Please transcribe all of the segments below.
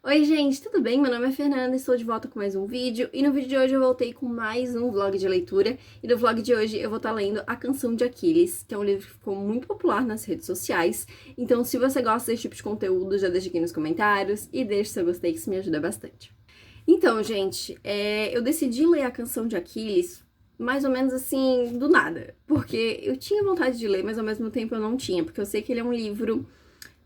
Oi gente, tudo bem? Meu nome é Fernanda, estou de volta com mais um vídeo e no vídeo de hoje eu voltei com mais um vlog de leitura e no vlog de hoje eu vou estar lendo A Canção de Aquiles, que é um livro que ficou muito popular nas redes sociais, então se você gosta desse tipo de conteúdo já deixa aqui nos comentários e deixa seu gostei que isso me ajuda bastante. Então gente, eu decidi ler A Canção de Aquiles mais ou menos assim, do nada, porque eu tinha vontade de ler, mas ao mesmo tempo eu não tinha, porque eu sei que ele é um livro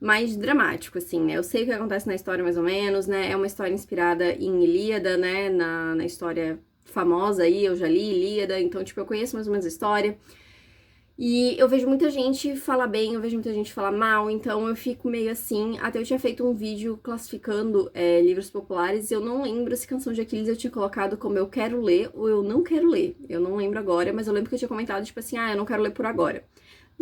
mais dramático, assim, né? Eu sei o que acontece na história, mais ou menos, né? É uma história inspirada em Ilíada, né? Na história famosa aí, eu já li Ilíada, então, tipo, eu conheço mais ou menos a história. E eu vejo muita gente falar bem, eu vejo muita gente falar mal, então eu fico meio assim. Até eu tinha feito um vídeo classificando livros populares e eu não lembro se Canção de Aquiles eu tinha colocado como eu quero ler ou eu não quero ler. Eu não lembro agora, mas eu lembro que eu tinha comentado, tipo assim, eu não quero ler por agora.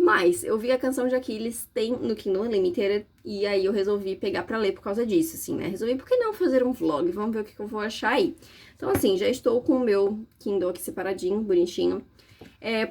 Mas eu vi a Canção de Aquiles tem no Kindle Unlimited e aí eu resolvi pegar pra ler por causa disso, assim, né? Resolvi, por que não fazer um vlog? Vamos ver o que eu vou achar aí. Então, assim, já estou com o meu Kindle aqui separadinho, bonitinho.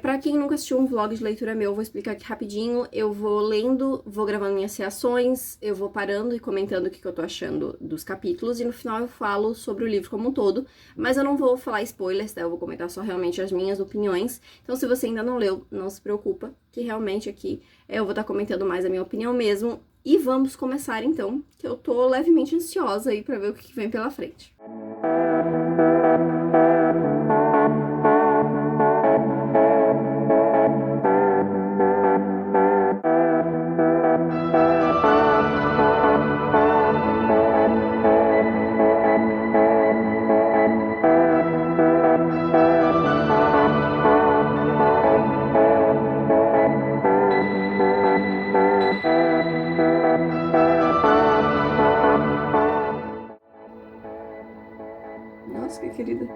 Pra quem nunca assistiu um vlog de leitura meu, eu vou explicar aqui rapidinho. Eu vou lendo, vou gravando minhas reações, eu vou parando e comentando o que eu tô achando dos capítulos, e no final eu falo sobre o livro como um todo, mas eu não vou falar spoilers, tá? Eu vou comentar só realmente as minhas opiniões. Então, se você ainda não leu, não se preocupa, que realmente aqui eu vou estar comentando mais a minha opinião mesmo. E vamos começar então, que eu tô levemente ansiosa aí pra ver o que vem pela frente. Nossa, que querida.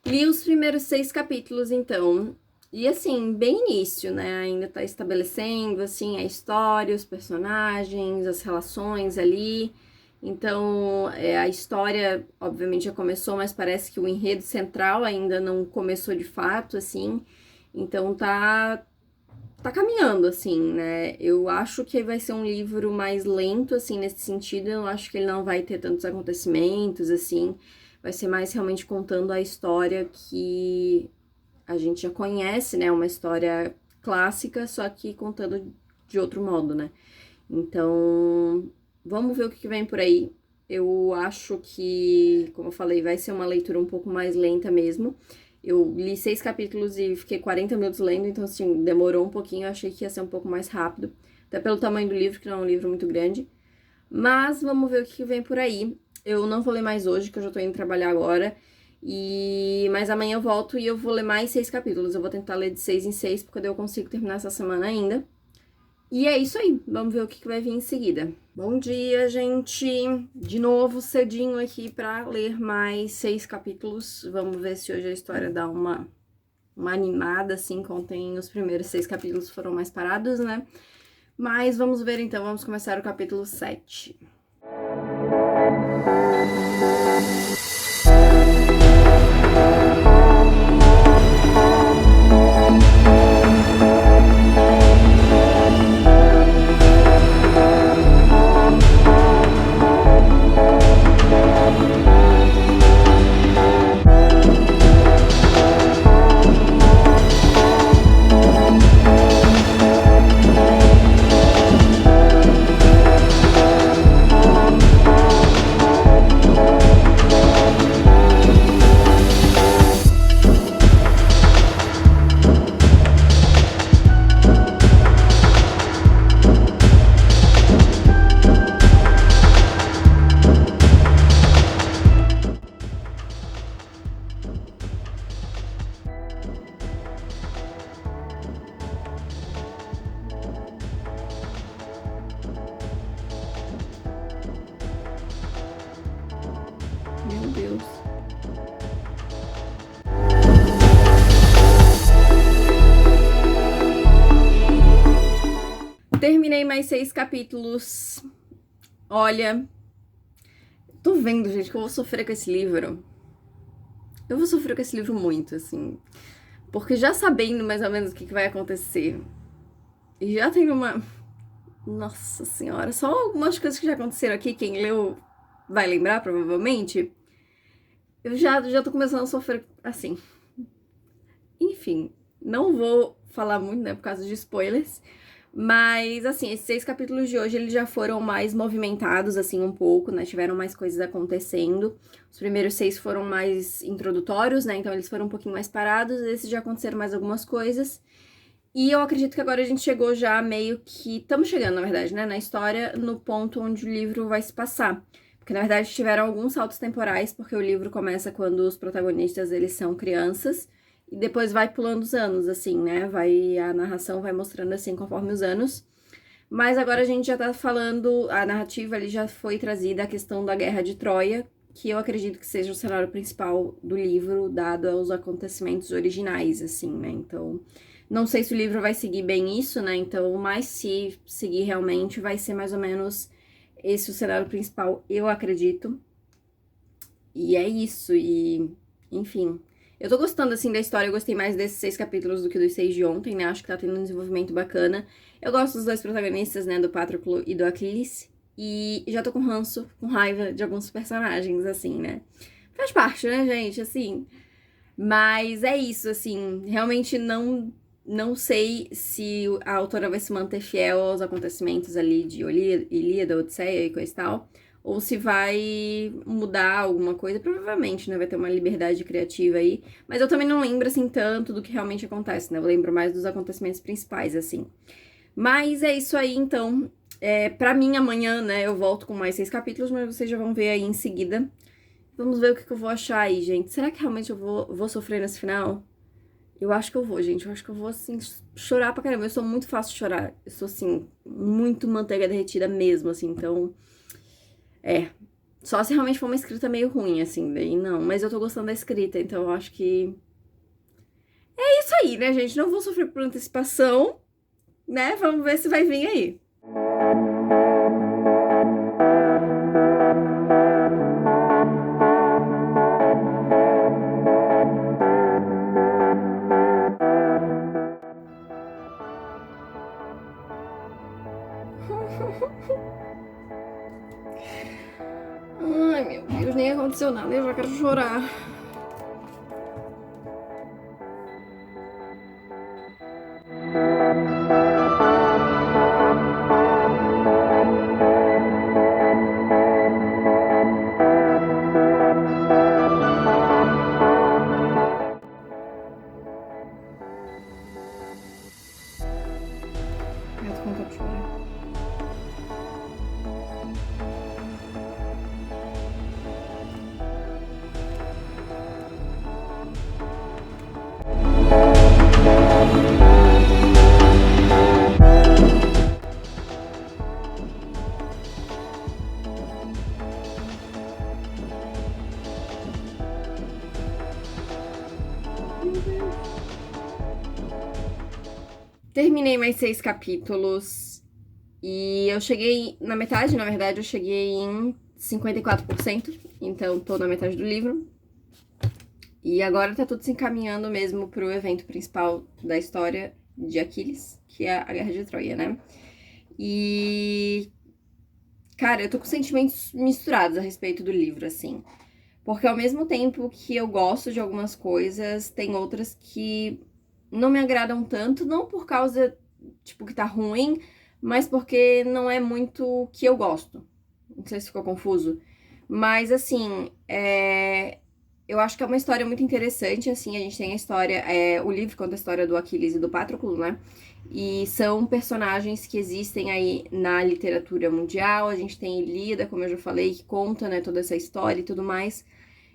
Li os primeiros 6 capítulos, então. E assim, bem início, né? Ainda tá estabelecendo, assim, a história, os personagens, as relações ali. Então, a história, obviamente, já começou, mas parece que o enredo central ainda não começou de fato, assim. Então, tá caminhando, assim, né? Eu acho que vai ser um livro mais lento, assim, nesse sentido. Eu acho que ele não vai ter tantos acontecimentos, assim. Vai ser mais realmente contando a história que a gente já conhece, né? Uma história clássica, só que contando de outro modo, né? Então, vamos ver o que vem por aí. Eu acho que, como eu falei, vai ser uma leitura um pouco mais lenta mesmo. Eu li 6 capítulos e fiquei 40 minutos lendo, então, assim, demorou um pouquinho. Eu achei que ia ser um pouco mais rápido, até pelo tamanho do livro, que não é um livro muito grande. Mas vamos ver o que vem por aí. Eu não vou ler mais hoje, que eu já tô indo trabalhar agora. Mas amanhã eu volto e eu vou ler mais 6 capítulos. Eu vou tentar ler de 6 em 6, porque daí eu consigo terminar essa semana ainda. E é isso aí, vamos ver o que vai vir em seguida. Bom dia, gente! De novo, cedinho aqui pra ler mais 6 capítulos. Vamos ver se hoje a história dá uma animada, assim, contém os primeiros 6 capítulos foram mais parados, né? Mas vamos ver então, vamos começar o capítulo 7. Meu Deus. Terminei mais 6 capítulos. Olha, tô vendo, gente, que eu vou sofrer com esse livro. Eu vou sofrer com esse livro muito, assim. Porque já sabendo mais ou menos o que vai acontecer, e já tendo Nossa senhora, só algumas coisas que já aconteceram aqui, quem leu vai lembrar, provavelmente. Eu já tô começando a sofrer, assim. Enfim, não vou falar muito, né, por causa de spoilers. Mas, assim, esses 6 capítulos de hoje, eles já foram mais movimentados, assim, um pouco, né? Tiveram mais coisas acontecendo. Os primeiros 6 foram mais introdutórios, né? Então, eles foram um pouquinho mais parados. Esses já aconteceram mais algumas coisas. E eu acredito que agora a gente chegou já meio que... Estamos chegando, na verdade, né? Na história, no ponto onde o livro vai se passar. Porque, na verdade, tiveram alguns saltos temporais, porque o livro começa quando os protagonistas, eles são crianças. E depois vai pulando os anos, assim, né? A narração vai mostrando assim conforme os anos. Mas agora a gente já tá falando, a narrativa ali já foi trazida a questão da Guerra de Troia, que eu acredito que seja o cenário principal do livro, dado aos acontecimentos originais, assim, né? Então, não sei se o livro vai seguir bem isso, né? Então, mas se seguir realmente, vai ser mais ou menos esse o cenário principal, eu acredito. E é isso, enfim. Eu tô gostando, assim, da história. Eu gostei mais desses 6 capítulos do que dos 6 de ontem, né? Acho que tá tendo um desenvolvimento bacana. Eu gosto dos dois protagonistas, né? Do Patroclo e do Aquiles. E já tô com ranço, com raiva de alguns personagens, assim, né? Faz parte, né, gente? Assim. Mas é isso, assim. Realmente não sei se a autora vai se manter fiel aos acontecimentos ali de Ilíada, Odisseia e coisa e tal, ou se vai mudar alguma coisa. Provavelmente, né, vai ter uma liberdade criativa aí, mas eu também não lembro, assim, tanto do que realmente acontece, né, eu lembro mais dos acontecimentos principais, assim. Mas é isso aí, então, pra mim, amanhã, né, eu volto com mais 6 capítulos, mas vocês já vão ver aí em seguida. Vamos ver o que eu vou achar aí, gente. Será que realmente eu vou sofrer nesse final? Eu acho que eu vou, gente. Eu acho que eu vou, assim, chorar pra caramba. Eu sou muito fácil de chorar. Eu sou, assim, muito manteiga derretida mesmo, assim. Então, é. Só se realmente for uma escrita meio ruim, assim. Daí não. Mas eu tô gostando da escrita, então eu acho que... É isso aí, né, gente? Não vou sofrer por antecipação, né? Vamos ver se vai vir aí. Ai, meu Deus, nem aconteceu nada. Eu já quero chorar. Eu tô com vontade de chorar. Terminei mais 6 capítulos e eu cheguei na metade, na verdade, eu cheguei em 54%, então tô na metade do livro. E agora tá tudo se encaminhando mesmo pro evento principal da história de Aquiles, que é a Guerra de Troia, né? E, cara, eu tô com sentimentos misturados a respeito do livro, assim. Porque ao mesmo tempo que eu gosto de algumas coisas, tem outras que não me agradam tanto, não por causa, tipo, que tá ruim, mas porque não é muito o que eu gosto. Não sei se ficou confuso. Mas, assim, eu acho que é uma história muito interessante, assim, a gente tem a história, o livro conta a história do Aquiles e do Patroclo, né? E são personagens que existem aí na literatura mundial, a gente tem Ilíada, como eu já falei, que conta, né, toda essa história e tudo mais.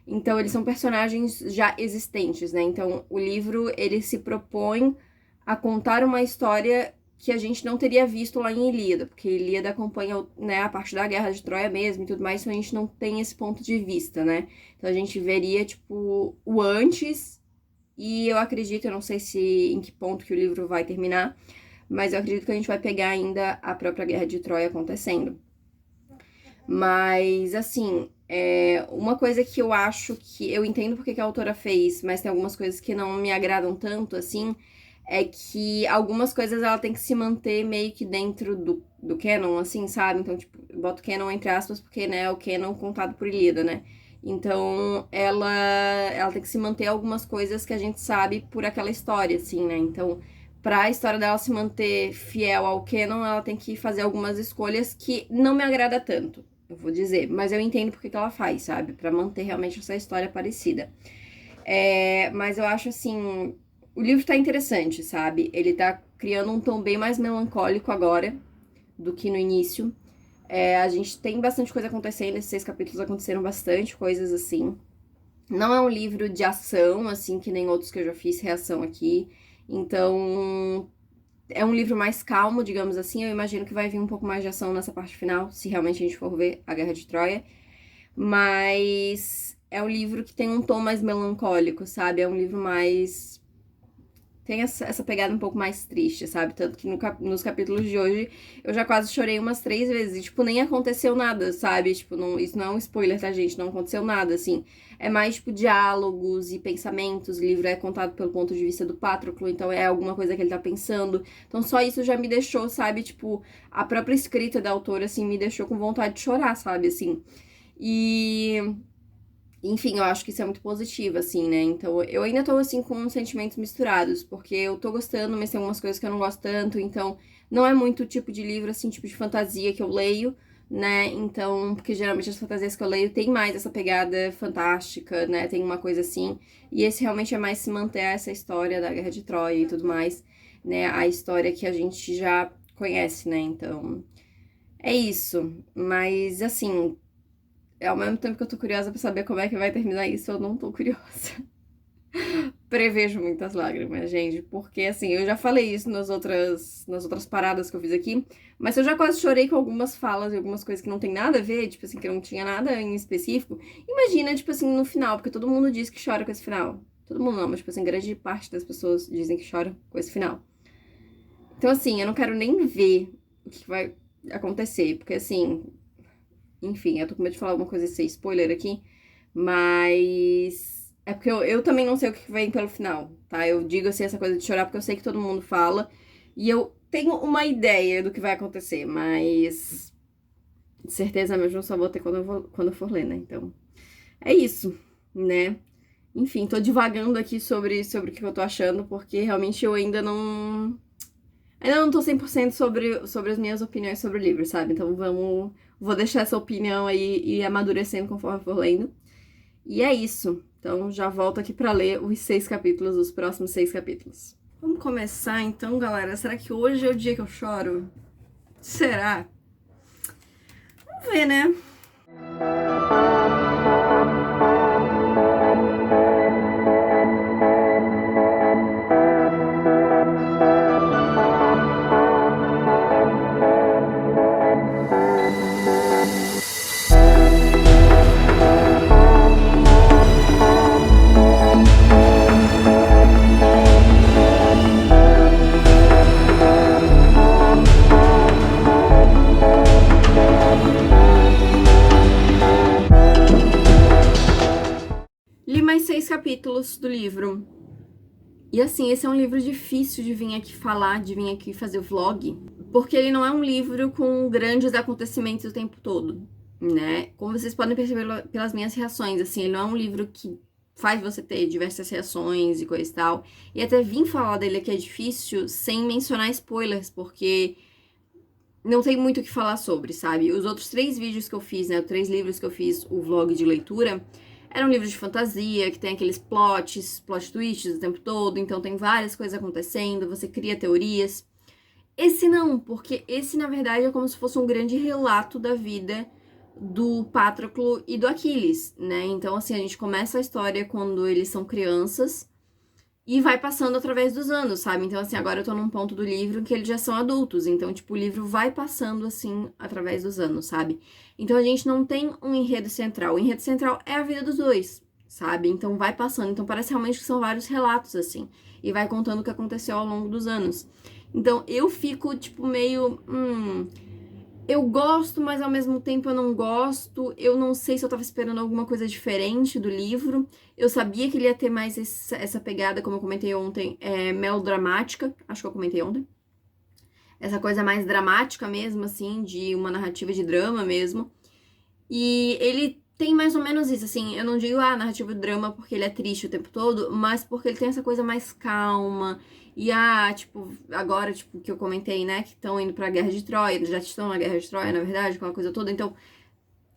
Então, eles são personagens já existentes, né? Então, o livro, ele se propõe a contar uma história que a gente não teria visto lá em Ilíada, porque Ilíada acompanha, né, a parte da Guerra de Troia mesmo e tudo mais, então a gente não tem esse ponto de vista, né? Então, a gente veria, tipo, o antes, e eu acredito, eu não sei se em que ponto que o livro vai terminar, mas eu acredito que a gente vai pegar ainda a própria Guerra de Troia acontecendo. Mas, assim, uma coisa que eu acho que... Eu entendo porque que a autora fez, mas tem algumas coisas que não me agradam tanto, assim, é que algumas coisas ela tem que se manter meio que dentro do canon, assim, sabe? Então, tipo, eu boto canon entre aspas porque, né, é o canon contado por Ilíada, né? Então, ela tem que se manter algumas coisas que a gente sabe por aquela história, assim, né? Então, pra história dela se manter fiel ao canon, ela tem que fazer algumas escolhas que não me agrada tanto, eu vou dizer. Mas eu entendo porque que ela faz, sabe? Pra manter realmente essa história parecida. Mas eu acho, assim, o livro tá interessante, sabe? Ele tá criando um tom bem mais melancólico agora do que no início. A gente tem bastante coisa acontecendo, esses 6 capítulos aconteceram bastante coisas assim. Não é um livro de ação, assim, que nem outros que eu já fiz reação aqui. Então, é um livro mais calmo, digamos assim. Eu imagino que vai vir um pouco mais de ação nessa parte final, se realmente a gente for ver a Guerra de Troia. Mas é um livro que tem um tom mais melancólico, sabe? É um livro mais tem essa pegada um pouco mais triste, sabe? Tanto que nos capítulos de hoje eu já quase chorei umas 3 vezes. E, tipo, nem aconteceu nada, sabe? Tipo, não, isso não é um spoiler, tá, gente? Não aconteceu nada, assim. É mais, tipo, diálogos e pensamentos. O livro é contado pelo ponto de vista do Patroclo, então é alguma coisa que ele tá pensando. Então só isso já me deixou, sabe? Tipo, a própria escrita da autora, assim, me deixou com vontade de chorar, sabe? Assim. E enfim, eu acho que isso é muito positivo, assim, né? Então, eu ainda tô, assim, com sentimentos misturados, porque eu tô gostando, mas tem algumas coisas que eu não gosto tanto, então, não é muito o tipo de livro, assim, tipo de fantasia que eu leio, né? Então, porque geralmente as fantasias que eu leio tem mais essa pegada fantástica, né? Tem uma coisa assim, e esse realmente é mais se manter essa história da Guerra de Troia e tudo mais, né? A história que a gente já conhece, né? Então, é isso. Mas, assim, ao mesmo tempo que eu tô curiosa pra saber como é que vai terminar isso, eu não tô curiosa. Prevejo muitas lágrimas, gente, porque assim, eu já falei isso nas outras paradas que eu fiz aqui, mas eu já quase chorei com algumas falas e algumas coisas que não tem nada a ver, tipo assim, que não tinha nada em específico. Imagina, tipo assim, no final, porque todo mundo diz que chora com esse final. Todo mundo não, mas tipo assim, grande parte das pessoas dizem que choram com esse final. Então assim, eu não quero nem ver o que vai acontecer, porque assim, enfim, eu tô com medo de falar alguma coisa e ser spoiler aqui, mas é porque eu também não sei o que vem pelo final, tá? Eu digo assim essa coisa de chorar porque eu sei que todo mundo fala e eu tenho uma ideia do que vai acontecer, mas de certeza mesmo eu só vou ter quando eu for ler, né? Então, é isso, né? Enfim, tô divagando aqui sobre o que eu tô achando, porque realmente eu ainda não tô 100% sobre as minhas opiniões sobre o livro, sabe? Então vou deixar essa opinião aí e amadurecendo conforme for lendo. E é isso. Então já volto aqui pra ler os 6 capítulos, os próximos 6 capítulos. Vamos começar então, galera. Será que hoje é o dia que eu choro? Será? Vamos ver, né? Li mais 6 capítulos do livro. E assim, esse é um livro difícil de vir aqui falar, de vir aqui fazer vlog, porque ele não é um livro com grandes acontecimentos o tempo todo, né? Como vocês podem perceber pelas minhas reações, assim, ele não é um livro que faz você ter diversas reações e coisa e tal. E até vim falar dele aqui é difícil sem mencionar spoilers, porque não tem muito o que falar sobre, sabe? Os outros 3 vídeos que eu fiz, né? Os 3 livros que eu fiz, o vlog de leitura, eram livros de fantasia, que tem aqueles plot twists o tempo todo, então tem várias coisas acontecendo, você cria teorias. Esse não, porque esse, na verdade, é como se fosse um grande relato da vida do Patroclo e do Aquiles, né? Então, assim, a gente começa a história quando eles são crianças, e vai passando através dos anos, sabe? Então, assim, agora eu tô num ponto do livro que eles já são adultos. Então, tipo, o livro vai passando, assim, através dos anos, sabe? Então, a gente não tem um enredo central. O enredo central é a vida dos dois, sabe? Então, vai passando. Então, parece realmente que são vários relatos, assim. E vai contando o que aconteceu ao longo dos anos. Então, eu fico, tipo, meio... eu gosto, mas ao mesmo tempo eu não gosto. Eu não sei se eu tava esperando alguma coisa diferente do livro. Eu sabia que ele ia ter mais essa pegada, como eu comentei ontem, melodramática. Acho que eu comentei ontem. essa coisa mais dramática mesmo, assim, de uma narrativa de drama mesmo. E ele tem mais ou menos isso, assim, eu não digo, narrativa de drama porque ele é triste o tempo todo, mas porque ele tem essa coisa mais calma. E, tipo, agora, tipo, que eu comentei, né, que estão indo pra Guerra de Troia, já estão na Guerra de Troia, na verdade, aquela coisa toda. Então,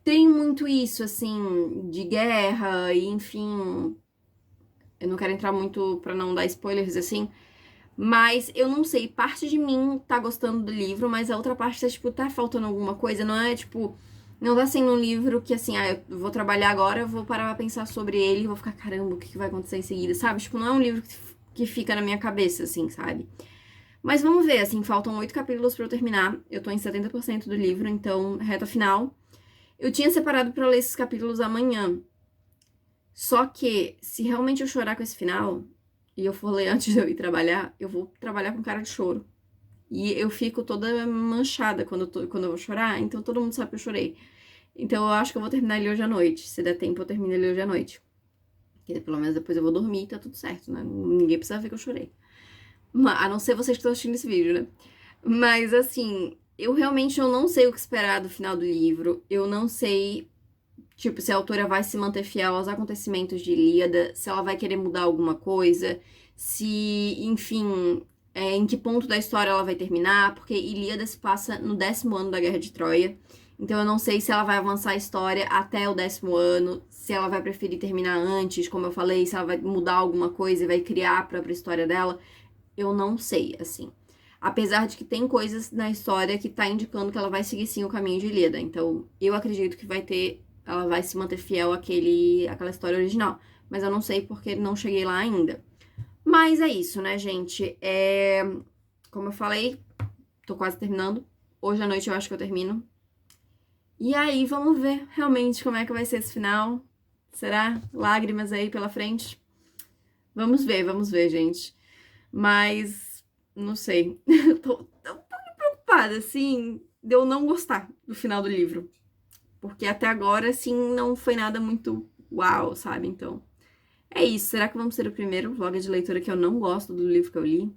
tem muito isso, assim, de guerra e, enfim, eu não quero entrar muito pra não dar spoilers, assim, mas eu não sei, parte de mim tá gostando do livro, mas a outra parte tá, tipo, tá faltando alguma coisa, não é, tipo, não tá sendo um livro que, assim, eu vou trabalhar agora, vou parar pra pensar sobre ele e vou ficar, caramba, o que que vai acontecer em seguida, sabe? Tipo, não é um livro que fica na minha cabeça, assim, sabe? Mas vamos ver, assim, faltam 8 capítulos pra eu terminar, eu tô em 70% do livro, então, reta final. Eu tinha separado pra ler esses capítulos amanhã, só que, se realmente eu chorar com esse final, e eu for ler antes de eu ir trabalhar, eu vou trabalhar com cara de choro. E eu fico toda manchada quando eu vou chorar, então todo mundo sabe que eu chorei. Então eu acho que eu vou terminar ele hoje à noite. Se der tempo, eu termino ele hoje à noite. Porque pelo menos depois eu vou dormir e tá tudo certo, né? Ninguém precisa ver que eu chorei. A não ser vocês que estão assistindo esse vídeo, né? Mas assim, eu não sei o que esperar do final do livro. Eu não sei, tipo, se a autora vai se manter fiel aos acontecimentos de Ilíada, se ela vai querer mudar alguma coisa, se, enfim, em que ponto da história ela vai terminar, porque Ilíada se passa no 10º ano da Guerra de Troia. Então eu não sei se ela vai avançar a história até o 10º ano, se ela vai preferir terminar antes, como eu falei, se ela vai mudar alguma coisa e vai criar a própria história dela. Eu não sei, assim. Apesar de que tem coisas na história que tá indicando que ela vai seguir sim o caminho de Ilíada. Então eu acredito que ela vai se manter fiel àquela história original. Mas eu não sei porque não cheguei lá ainda. Mas é isso, né, gente? Como eu falei, tô quase terminando. Hoje à noite eu acho que eu termino. E aí, vamos ver realmente como é que vai ser esse final. Será? Lágrimas aí pela frente? Vamos ver, gente. Mas, não sei. Tô um pouco preocupada, assim, de eu não gostar do final do livro. Porque até agora, assim, não foi nada muito uau, sabe? Então, é isso. Será que vamos ser o primeiro vlog de leitura que eu não gosto do livro que eu li?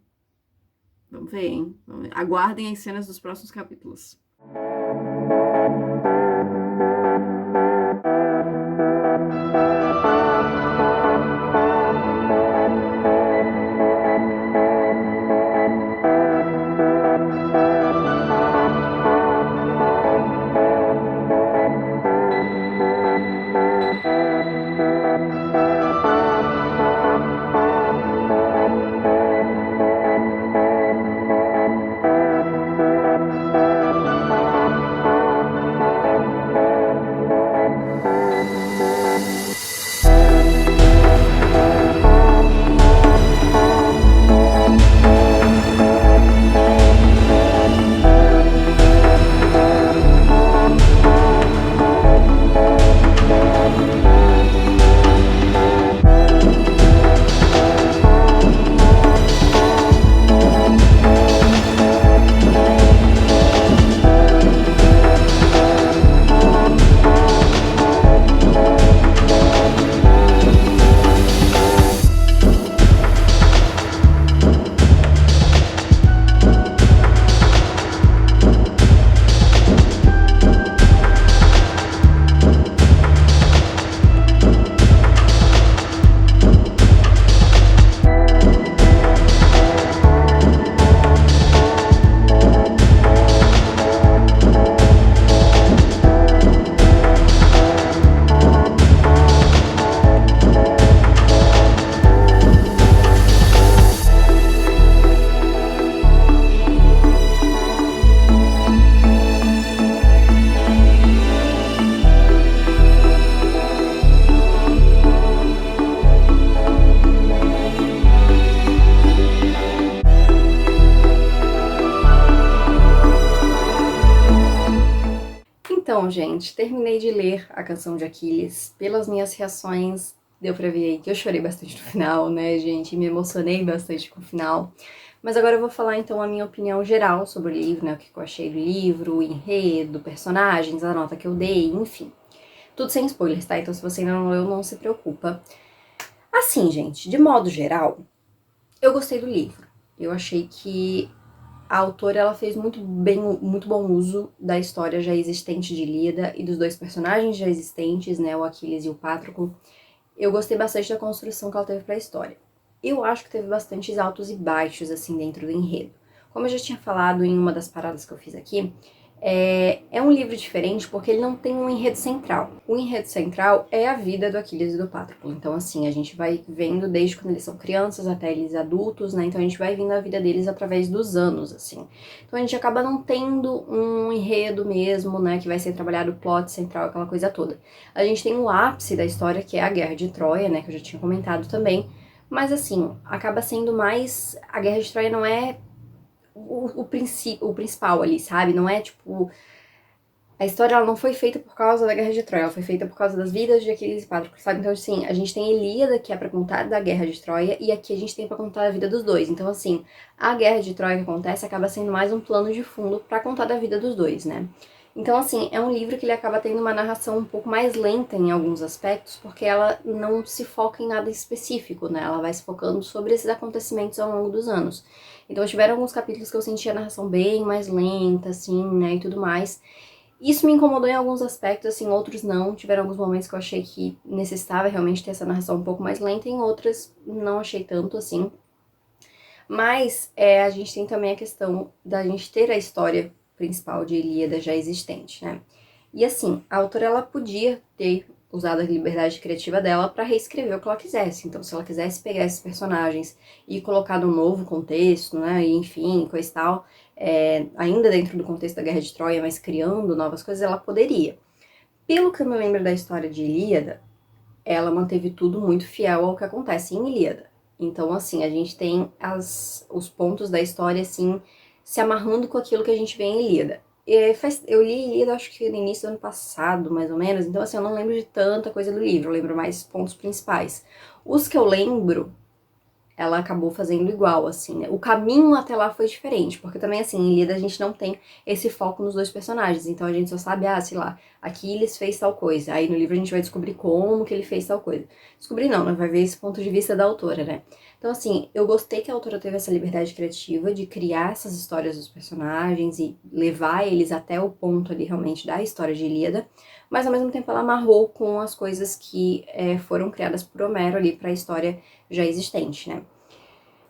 Vamos ver, hein? Aguardem as cenas dos próximos capítulos. Então, gente, terminei de ler A Canção de Aquiles. Pelas minhas reações, deu pra ver aí que eu chorei bastante no final, né, gente? Me emocionei bastante com o final. Mas agora eu vou falar, então, a minha opinião geral sobre o livro, né? O que eu achei do livro, o enredo, personagens, a nota que eu dei, enfim. Tudo sem spoilers, tá? Então, se você ainda não leu, não se preocupa. Assim, gente, de modo geral, eu gostei do livro. Eu achei que a autora ela fez muito bom uso da história já existente de Ilíada e dos dois personagens já existentes, né, o Aquiles e o Patroclo. Eu gostei bastante da construção que ela teve para a história. Eu acho que teve bastantes altos e baixos, assim, dentro do enredo. Como eu já tinha falado em uma das paradas que eu fiz aqui, é um livro diferente porque ele não tem um enredo central. O enredo central é a vida do Aquiles e do Patroclo. Então, assim, a gente vai vendo desde quando eles são crianças até eles adultos, né? Então a gente vai vendo a vida deles através dos anos, assim. Então a gente acaba não tendo um enredo mesmo, né? Que vai ser trabalhado o plot central, aquela coisa toda. A gente tem o ápice da história, que é a Guerra de Troia, né? Que eu já tinha comentado também. Mas, assim, acaba sendo mais... A Guerra de Troia não é o principal ali, sabe? Não é, tipo... A história ela não foi feita por causa da Guerra de Troia, ela foi feita por causa das vidas de Aquiles e Patroclo, sabe? Então, assim, a gente tem Ilíada, que é pra contar da Guerra de Troia, e aqui a gente tem pra contar a vida dos dois. Então, assim, a Guerra de Troia que acontece acaba sendo mais um plano de fundo pra contar da vida dos dois, né? Então, assim, é um livro que ele acaba tendo uma narração um pouco mais lenta em alguns aspectos, porque ela não se foca em nada específico, né? Ela vai se focando sobre esses acontecimentos ao longo dos anos. Então, tiveram alguns capítulos que eu senti a narração bem mais lenta, assim, né, e tudo mais. Isso me incomodou em alguns aspectos, assim, outros não. Tiveram alguns momentos que eu achei que necessitava realmente ter essa narração um pouco mais lenta, em outras não achei tanto, assim. Mas a gente tem também a questão da gente ter a história principal de Ilíada já existente, né? E assim, a autora ela podia ter usado a liberdade criativa dela para reescrever o que ela quisesse. Então, se ela quisesse pegar esses personagens e colocar num novo contexto, né, e enfim, coisa e tal, ainda dentro do contexto da Guerra de Troia, mas criando novas coisas, ela poderia. Pelo que eu me lembro da história de Ilíada, ela manteve tudo muito fiel ao que acontece em Ilíada. Então, assim, a gente tem os pontos da história, assim, se amarrando com aquilo que a gente vê em Ilíada. Eu li Ilíada, acho que no início do ano passado, mais ou menos, então, assim, eu não lembro de tanta coisa do livro, eu lembro mais pontos principais. Os que eu lembro, ela acabou fazendo igual, assim, né? O caminho até lá foi diferente, porque também, assim, em Ilíada a gente não tem esse foco nos dois personagens, então a gente só sabe, sei lá, Aquiles fez tal coisa, aí no livro a gente vai descobrir como que ele fez tal coisa. Descobrir não, né? Vai ver esse ponto de vista da autora, né? Então, assim, eu gostei que a autora teve essa liberdade criativa de criar essas histórias dos personagens e levar eles até o ponto ali, realmente, da história de Ilíada, mas ao mesmo tempo ela amarrou com as coisas que foram criadas por Homero ali pra história já existente, né?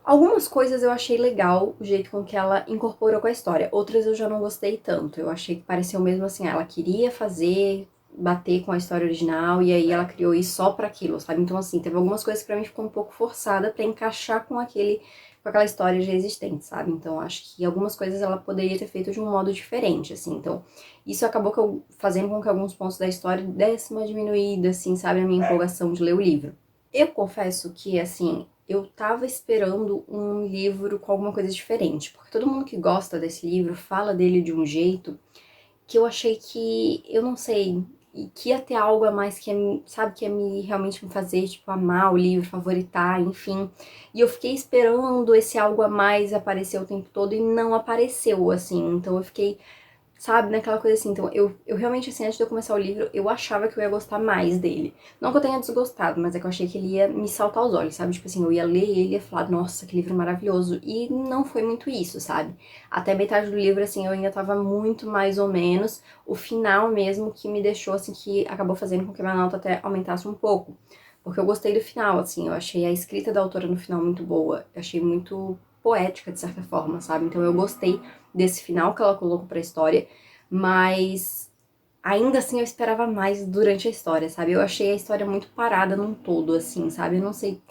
Algumas coisas eu achei legal o jeito com que ela incorporou com a história, outras eu já não gostei tanto. Eu achei que pareceu mesmo assim, ela queria fazer, bater com a história original e aí ela criou isso só pra aquilo, sabe? Então assim, teve algumas coisas que pra mim ficou um pouco forçada pra encaixar com aquela história já existente, sabe? Então acho que algumas coisas ela poderia ter feito de um modo diferente, assim. Então isso acabou fazendo com que alguns pontos da história dessem uma diminuída, assim, sabe? A minha empolgação de ler o livro. Eu confesso que, assim, eu tava esperando um livro com alguma coisa diferente, porque todo mundo que gosta desse livro fala dele de um jeito que eu achei que, eu não sei, que ia ter algo a mais que ia, sabe, que ia realmente me fazer, tipo, amar o livro, favoritar, enfim. E eu fiquei esperando esse algo a mais aparecer o tempo todo e não apareceu, assim, então eu fiquei, sabe, naquela coisa assim. Então, eu realmente, assim, antes de eu começar o livro, eu achava que eu ia gostar mais dele. Não que eu tenha desgostado, mas é que eu achei que ele ia me saltar aos olhos, sabe? Tipo assim, eu ia ler ele e ia falar, nossa, que livro maravilhoso. E não foi muito isso, sabe? Até metade do livro, assim, eu ainda tava muito mais ou menos. O final mesmo que me deixou, assim, que acabou fazendo com que minha nota até aumentasse um pouco. Porque eu gostei do final, assim, eu achei a escrita da autora no final muito boa. Eu achei muito poética, de certa forma, sabe? Então eu gostei desse final que ela colocou pra história, mas ainda assim eu esperava mais durante a história, sabe? Eu achei a história muito parada num todo, assim, sabe? Eu não sei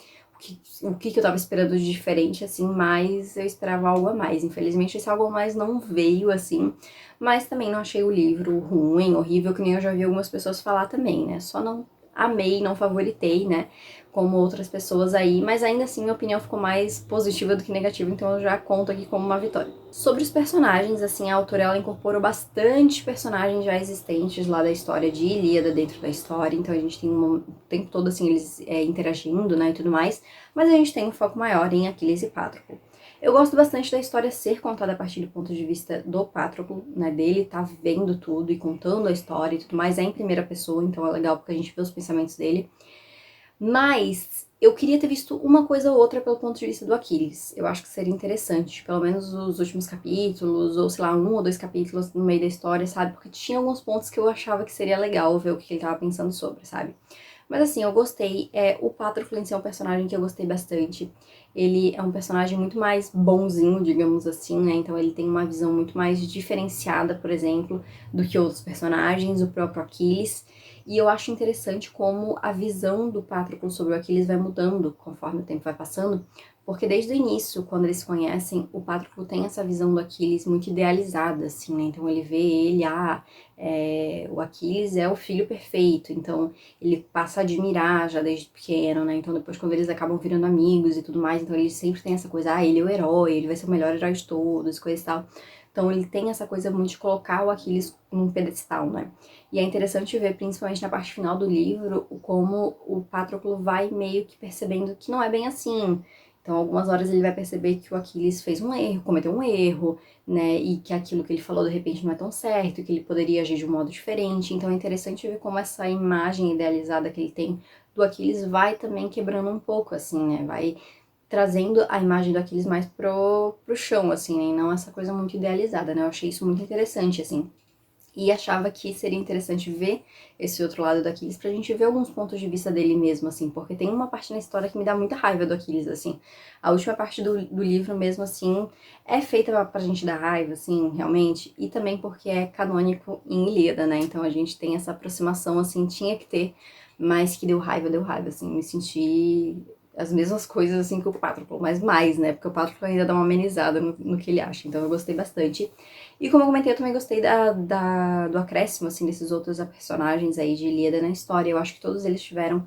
o que eu tava esperando de diferente, assim, mas eu esperava algo a mais. Infelizmente esse algo a mais não veio, assim, mas também não achei o livro ruim, horrível, que nem eu já vi algumas pessoas falar também, né? Só não amei, não favoritei, né? Como outras pessoas aí, mas ainda assim minha opinião ficou mais positiva do que negativa, então eu já conto aqui como uma vitória. Sobre os personagens, assim, a autora ela incorporou bastante personagens já existentes lá da história de Ilíada dentro da história, então a gente tem o tempo todo, assim, eles interagindo, né, e tudo mais, mas a gente tem um foco maior em Aquiles e Patroclo. Eu gosto bastante da história ser contada a partir do ponto de vista do Patroclo, né, dele tá vendo tudo e contando a história e tudo mais, é em primeira pessoa, então é legal porque a gente vê os pensamentos dele. Mas eu queria ter visto uma coisa ou outra pelo ponto de vista do Aquiles. Eu acho que seria interessante, pelo menos os últimos capítulos, ou sei lá, 1 ou 2 capítulos no meio da história, sabe? Porque tinha alguns pontos que eu achava que seria legal ver o que ele tava pensando sobre, sabe? Mas assim, eu gostei. O Patroclo em si é um personagem que eu gostei bastante. Ele é um personagem muito mais bonzinho, digamos assim, né? Então ele tem uma visão muito mais diferenciada, por exemplo, do que outros personagens, o próprio Aquiles. E eu acho interessante como a visão do Patroclo sobre o Aquiles vai mudando conforme o tempo vai passando, porque desde o início, quando eles se conhecem, o Patroclo tem essa visão do Aquiles muito idealizada, assim, né? Então ele vê ele, o Aquiles é o filho perfeito, então ele passa a admirar já desde pequeno, né? Então depois quando eles acabam virando amigos e tudo mais, então ele sempre tem essa coisa, ele é o herói, ele vai ser o melhor herói de todos, coisa e tal. Então ele tem essa coisa muito de colocar o Aquiles num pedestal, né? E é interessante ver, principalmente na parte final do livro, como o Patroclo vai meio que percebendo que não é bem assim. Então, algumas horas ele vai perceber que o Aquiles fez um erro, cometeu um erro, né? E que aquilo que ele falou de repente não é tão certo, que ele poderia agir de um modo diferente. Então, é interessante ver como essa imagem idealizada que ele tem do Aquiles vai também quebrando um pouco, assim, né? Vai trazendo a imagem do Aquiles mais pro chão, assim, né? E não essa coisa muito idealizada, né? Eu achei isso muito interessante, assim. E achava que seria interessante ver esse outro lado do Aquiles pra gente ver alguns pontos de vista dele mesmo, assim, porque tem uma parte na história que me dá muita raiva do Aquiles, assim. A última parte do livro mesmo, assim, é feita pra gente dar raiva, assim, realmente, e também porque é canônico em Ilíada, né? Então a gente tem essa aproximação, assim, tinha que ter, mas que deu raiva, assim, me senti as mesmas coisas, assim, que o Patroclo, mas mais, né? Porque o Patroclo ainda dá uma amenizada no que ele acha, então eu gostei bastante. E como eu comentei, eu também gostei do acréscimo, assim, desses outros personagens aí de Ilíada na história. Eu acho que todos eles tiveram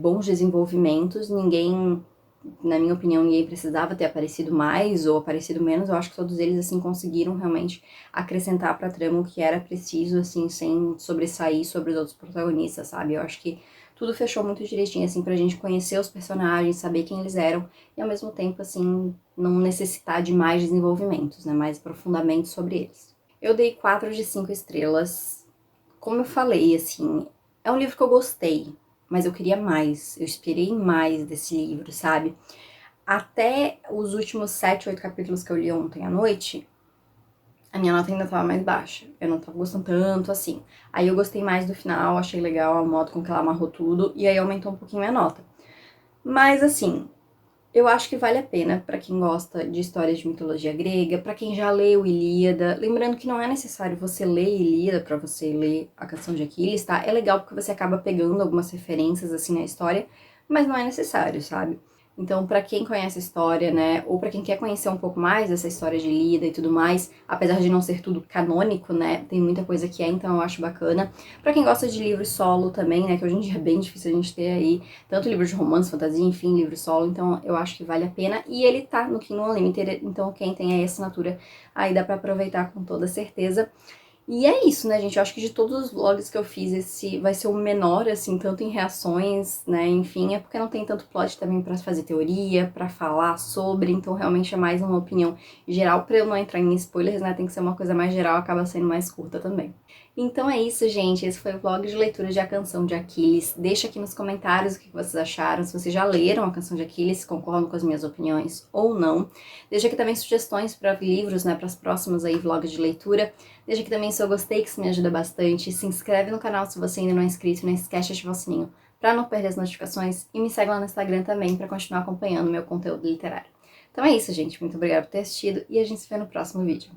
bons desenvolvimentos. Ninguém, na minha opinião, ninguém precisava ter aparecido mais ou aparecido menos. Eu acho que todos eles, assim, conseguiram realmente acrescentar pra trama o que era preciso, assim, sem sobressair sobre os outros protagonistas, sabe? Eu acho que tudo fechou muito direitinho, assim, pra gente conhecer os personagens, saber quem eles eram e ao mesmo tempo, assim, não necessitar de mais desenvolvimentos, né? Mais aprofundamento sobre eles. Eu dei 4 de 5 estrelas. Como eu falei, assim, é um livro que eu gostei, mas eu queria mais. Eu esperei mais desse livro, sabe? Até os últimos 7, 8 capítulos que eu li ontem à noite, a minha nota ainda tava mais baixa. Eu não tava gostando tanto assim. Aí eu gostei mais do final, achei legal o modo com que ela amarrou tudo, e aí aumentou um pouquinho minha nota. Mas assim, eu acho que vale a pena pra quem gosta de histórias de mitologia grega, pra quem já leu Ilíada. Lembrando que não é necessário você ler Ilíada pra você ler a Canção de Aquiles, tá? É legal porque você acaba pegando algumas referências assim na história, mas não é necessário, sabe? Então, pra quem conhece a história, né, ou pra quem quer conhecer um pouco mais dessa história de Ilíada e tudo mais, apesar de não ser tudo canônico, né, tem muita coisa que é, então eu acho bacana. Pra quem gosta de livro solo também, né, que hoje em dia é bem difícil a gente ter aí tanto livro de romance, fantasia, enfim, livro solo, então eu acho que vale a pena. E ele tá no Kindle Unlimited, então quem tem aí a assinatura aí dá pra aproveitar com toda certeza. E é isso, né, gente? Eu acho que de todos os vlogs que eu fiz, esse vai ser o menor, assim, tanto em reações, né, enfim, é porque não tem tanto plot também pra fazer teoria, pra falar sobre, então realmente é mais uma opinião geral, pra eu não entrar em spoilers, né, tem que ser uma coisa mais geral, acaba sendo mais curta também. Então é isso, gente, esse foi o vlog de leitura de A Canção de Aquiles. Deixa aqui nos comentários o que vocês acharam, se vocês já leram A Canção de Aquiles, se concordam com as minhas opiniões ou não. Deixa aqui também sugestões para livros, né, para os próximos aí vlogs de leitura. Deixa aqui também se eu gostei, que isso me ajuda bastante. Se inscreve no canal se você ainda não é inscrito, não esquece de ativar o sininho para não perder as notificações. E me segue lá no Instagram também para continuar acompanhando meu conteúdo literário. Então é isso, gente. Muito obrigada por ter assistido e a gente se vê no próximo vídeo.